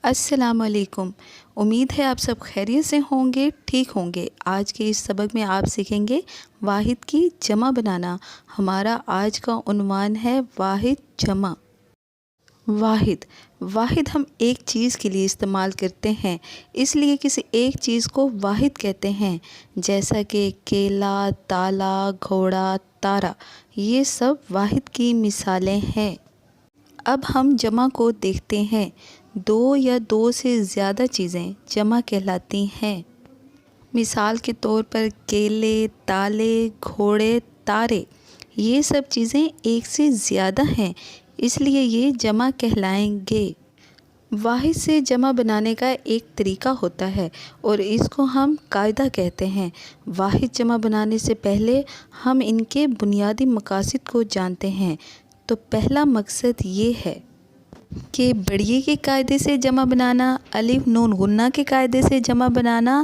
السلام علیکم۔ امید ہے آپ سب خیریت سے ہوں گے، ٹھیک ہوں گے۔ آج کے اس سبق میں آپ سیکھیں گے واحد کی جمع بنانا۔ ہمارا آج کا عنوان ہے واحد جمع۔ واحد ہم ایک چیز کے لیے استعمال کرتے ہیں، اس لیے کسی ایک چیز کو واحد کہتے ہیں، جیسا کہ کیلا، تالا، گھوڑا، تارا۔ یہ سب واحد کی مثالیں ہیں۔ اب ہم جمع کو دیکھتے ہیں۔ دو یا دو سے زیادہ چیزیں جمع کہلاتی ہیں۔ مثال کے طور پر کیلے، تالے، گھوڑے، تارے، یہ سب چیزیں ایک سے زیادہ ہیں، اس لیے یہ جمع کہلائیں گے۔ واحد سے جمع بنانے کا ایک طریقہ ہوتا ہے اور اس کو ہم قاعدہ کہتے ہیں۔ واحد جمع بنانے سے پہلے ہم ان کے بنیادی مقاصد کو جانتے ہیں۔ تو پہلا مقصد یہ ہے کہ بڑھئی کے قاعدے سے جمع بنانا، الف نون غنہ کے قاعدے سے جمع بنانا،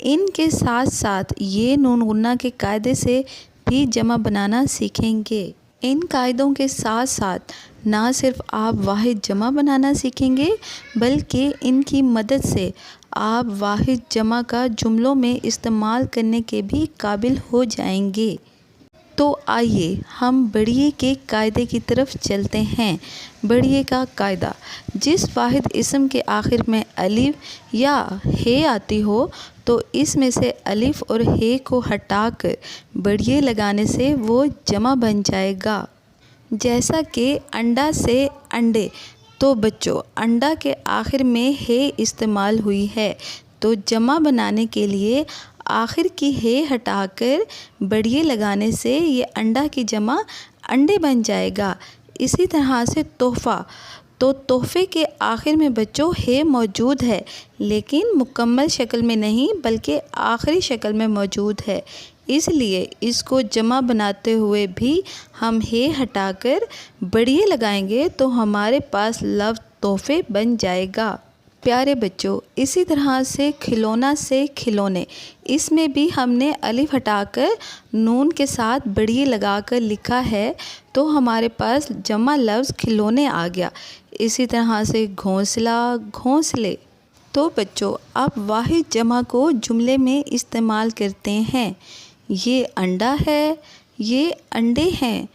ان کے ساتھ ساتھ یہ نون غنہ کے قاعدے سے بھی جمع بنانا سیکھیں گے۔ ان قاعدوں کے ساتھ ساتھ نہ صرف آپ واحد جمع بنانا سیکھیں گے بلکہ ان کی مدد سے آپ واحد جمع کا جملوں میں استعمال کرنے کے بھی قابل ہو جائیں گے۔ تو آئیے ہم بڑھئی کے قاعدے کی طرف چلتے ہیں۔ بڑھئی کا قاعدہ: جس واحد اسم کے آخر میں الف یا ہے آتی ہو تو اس میں سے الف اور ہے کو ہٹا کر بڑھئی لگانے سے وہ جمع بن جائے گا۔ جیسا کہ انڈا سے انڈے، تو بچوں انڈا کے آخر میں ہے استعمال ہوئی ہے، تو جمع بنانے کے لیے آخر کی ہے ہٹا کر بڑھئی لگانے سے یہ انڈا کی جمع انڈے بن جائے گا۔ اسی طرح سے تحفہ، تو تحفے کے آخر میں بچوں ہے موجود ہے لیکن مکمل شکل میں نہیں بلکہ آخری شکل میں موجود ہے، اس لیے اس کو جمع بناتے ہوئے بھی ہم ہے ہٹا کر بڑھئی لگائیں گے تو ہمارے پاس لفظ تحفے بن جائے گا۔ پیارے بچوں، اسی طرح سے کھلونا سے کھلونے، اس میں بھی ہم نے الف ہٹا کر نون کے ساتھ بڑھئی لگا کر لکھا ہے تو ہمارے پاس جمع لفظ کھلونے آ گیا۔ اسی طرح سے گھونسلہ، گھونسلے۔ تو بچوں اب واحد جمع کو جملے میں استعمال کرتے ہیں۔ یہ انڈا ہے، یہ انڈے ہیں۔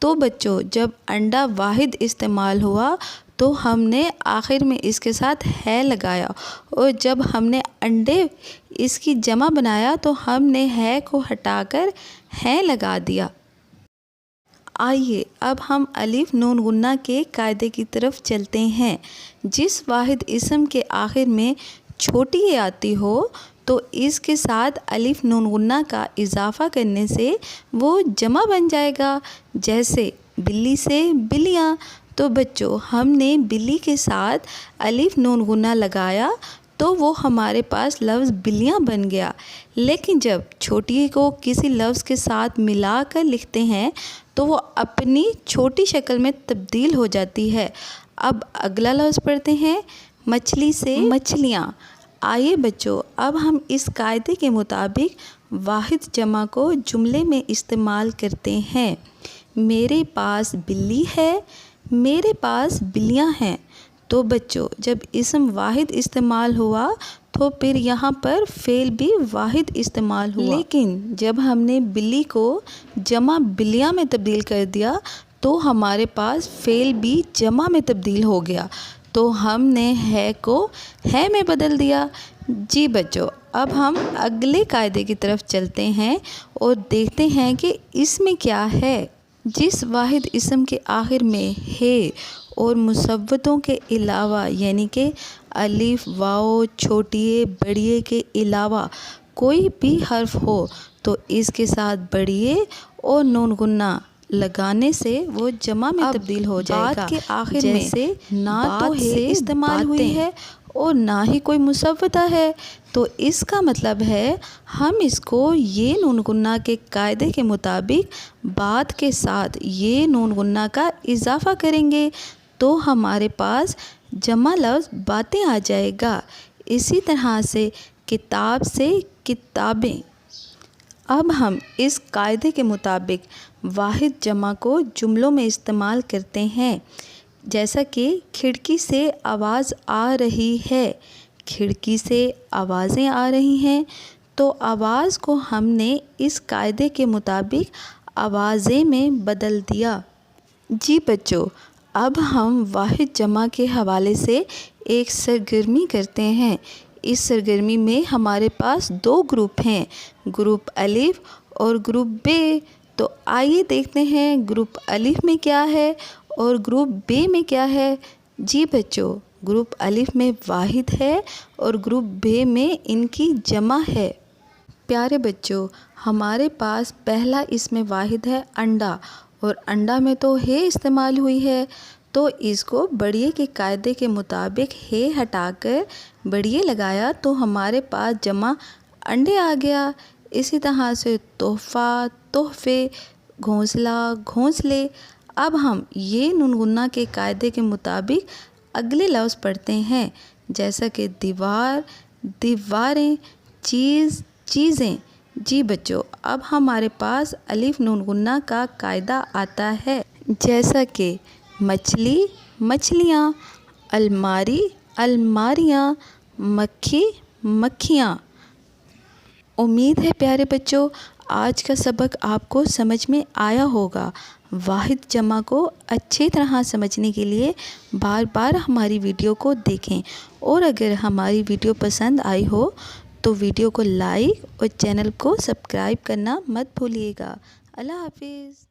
تو بچوں جب انڈا واحد استعمال ہوا تو ہم نے آخر میں اس کے ساتھ ہے لگایا، اور جب ہم نے انڈے اس کی جمع بنایا تو ہم نے ہے کو ہٹا کر ہے لگا دیا۔ آئیے اب ہم الف نون غنہ کے قاعدے کی طرف چلتے ہیں۔ جس واحد اسم کے آخر میں چھوٹی ہے آتی ہو تو اس کے ساتھ الف نون غنہ کا اضافہ کرنے سے وہ جمع بن جائے گا، جیسے بلی سے بلیاں۔ تو بچوں ہم نے بلی کے ساتھ الف نون غنہ لگایا تو وہ ہمارے پاس لفظ بلیاں بن گیا، لیکن جب چھوٹی کو کسی لفظ کے ساتھ ملا کر لکھتے ہیں تو وہ اپنی چھوٹی شکل میں تبدیل ہو جاتی ہے۔ اب اگلا لفظ پڑھتے ہیں، مچھلی سے مچھلیاں۔ آئیے بچوں اب ہم اس قاعدے کے مطابق واحد جمع کو جملے میں استعمال کرتے ہیں۔ میرے پاس بلی ہے، میرے پاس بلیاں ہیں۔ تو بچوں جب اسم واحد استعمال ہوا تو پھر یہاں پر فعل بھی واحد استعمال ہوا، لیکن جب ہم نے بلی کو جمع بلیاں میں تبدیل کر دیا تو ہمارے پاس فعل بھی جمع میں تبدیل ہو گیا، تو ہم نے ہے کو ہے میں بدل دیا۔ جی بچوں اب ہم اگلے قاعدے کی طرف چلتے ہیں اور دیکھتے ہیں کہ اس میں کیا ہے۔ جس واحد اسم کے آخر میں ہے اور مصوتوں کے علاوہ یعنی کہ الف، واو، چھوٹیے، بڑھئی کے علاوہ کوئی بھی حرف ہو تو اس کے ساتھ بڑھئی اور نون غنہ لگانے سے وہ جمع میں تبدیل ہو جائے گا۔ بات کے آخر میں جیسے نہ تو ہے استعمال ہوئی ہے اور نہ ہی کوئی مصوتہ ہے، تو اس کا مطلب ہے ہم اس کو یہ نون غنہ کے قاعدے کے مطابق بات کے ساتھ یہ نون غنہ کا اضافہ کریں گے تو ہمارے پاس جمع لفظ باتیں آ جائے گا۔ اسی طرح سے کتاب سے کتابیں۔ اب ہم اس قاعدے کے مطابق واحد جمع کو جملوں میں استعمال کرتے ہیں۔ جیسا کہ کھڑکی سے آواز آ رہی ہے، کھڑکی سے آوازیں آ رہی ہیں، تو آواز کو ہم نے اس قاعدے کے مطابق آوازیں میں بدل دیا۔ جی بچوں، اب ہم واحد جمع کے حوالے سے ایک سرگرمی کرتے ہیں۔ اس سرگرمی میں ہمارے پاس 2 گروپ ہیں، گروپ الف اور گروپ ب۔ تو آئیے دیکھتے ہیں گروپ الف میں کیا ہے اور گروپ ب میں کیا ہے۔ جی بچوں، گروپ الف میں واحد ہے اور گروپ ب میں ان کی جمع ہے۔ پیارے بچوں، ہمارے پاس پہلا اس میں واحد ہے انڈا، اور انڈا میں تو ہے استعمال ہوئی ہے، تو اس کو بڑھئے کے قاعدے کے مطابق ہے ہٹا کر بڑھئے لگایا تو ہمارے پاس جمع انڈے آ گیا۔ اسی طرح سے تحفہ، تحفے، گھونسلہ، گھونسلے۔ اب ہم یہ نون گنہ کے قاعدے کے مطابق اگلے لفظ پڑھتے ہیں، جیسا کہ دیوار، دیواریں، چیز، چیزیں۔ جی بچوں، اب ہمارے پاس الف نون گنہ کا قاعدہ آتا ہے، جیسا کہ مچھلی، مچھلیاں، الماری، الماریاں، مکھی، مکھیاں۔ امید ہے پیارے بچوں آج کا سبق آپ کو سمجھ میں آیا ہوگا۔ واحد جمع کو اچھی طرح سمجھنے کے لیے بار بار ہماری ویڈیو کو دیکھیں، اور اگر ہماری ویڈیو پسند آئی ہو تو ویڈیو کو لائک اور چینل کو سبسکرائب کرنا مت بھولیے گا۔ اللہ حافظ۔